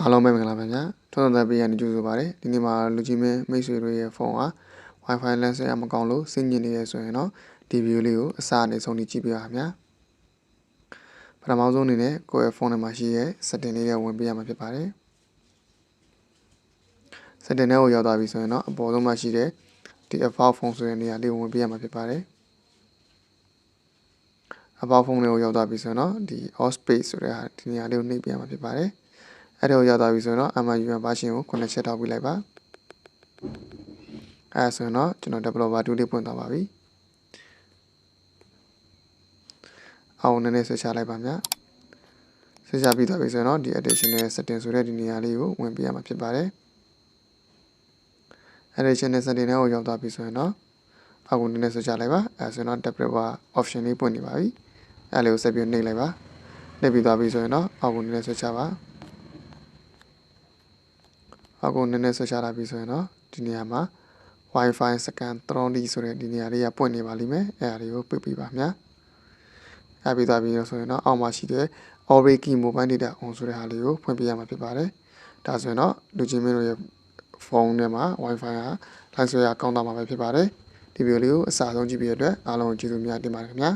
အားလုံးပဲမင်္ဂလာပါဗျာထွန်းသက်ပေးရနေကြဆိုပါတယ်ဒီနေ့မှာလူကြီးမင်းမိတ်ဆွေတို့ရဲ့ဖုန်းဟာ Wi-Fi လမ်းဆွဲရမကောင်းလို့စိတ်ညစ်နေရဆိုရင်တော့ဒီဗီဒီယိုလေးကိုအစအနေဆုံးကြည့်ပြပါဗျာပထမဆုံးအနေနဲ့ကိုယ့်ရဲ့ဖုန်းထဲမှာရှိတဲ့ setting လေးတွေဝင်ပြရမှာဖြစ်ပါတယ် setting တွေကိုရောက်သွားပြီဆိုရင်တော့အပေါ်ဆုံးမှာရှိတဲ့ဒီ about phone ဆိုတဲ့နေရာလေးကိုဝင်ပြရမှာဖြစ်ပါတယ် about phone လေးကိုရောက်သွားပြီဆိုရင်တော့ဒီ off space ဆိုတဲ့ဒီနေရာလေးကိုနှိပ်ပြရမှာဖြစ်ပါတယ်အဲ့ဒါကိုရောက်သွားပြီဆိုတော့ MIUI version ကို9ချက်ထောက်ပြလိုက်ပါအဲ့ဆိုရင်တော့ကျွန်တော် developer 2လေးပွင့်သွားပါပြီအောင်နည်းနည်းဆွဲချလိုက်ပါဗျာဆွဲချပြီးသွားပြီဆိုရင်တော့ဒီ additional setting ဆိုတဲ့ဒီနေရာလေးကိုဝင်ပြရမှာဖြစ်ပါတယ် additional setting တွေကိုရောက်သွားပြီဆိုရင်တော့အခုနည်းနည်းဆွဲချလိုက်ပါအဲ့ဆိုရင်တော့ developer option လေးပွင့်နေပါပြီအဲ့လေးကိုဆက်ပြီးနှိပ်လိုက်ပါနှိပ်ပြီးသွားပြီဆိုရင်တော့အခုနည်းနည်းဆွဲချပါအခုနည်းနည်းဆွဲချလာပြီဆိုရင်တော့ဒီနေရာမှာ Wi-Fi scan 3D ဆိုတဲ့ဒီနေရာလေးကပွင့်နေပါလိမ့်မယ်အဲ့ဒါလေးကိုပိတ်ပြီးပါဗျာအဲ့ပြီးသွားပြီဆိုရင်တော့အောက်မှာရှိတဲ့ Always Key Mobile Data On ဆိုတဲ့ဟာလေးကိုဖွင့်ပြရမှာဖြစ်ပါတယ်ဒါဆိုရင်တော့လူချင်းမင်းတို့ရဲ့ဖုန်းထဲမှာ Wi-Fi ကလိုင်းဆွဲရကောင်းတာမှာပဲဖြစ်ပါတယ်ဒီဗီဒီယိုလေးကိုအစားဆုံးကြည့်ပြီးတဲ့အတွက်အားလုံးကိုကျေးဇူးများတင်ပါတယ်ခင်ဗျာ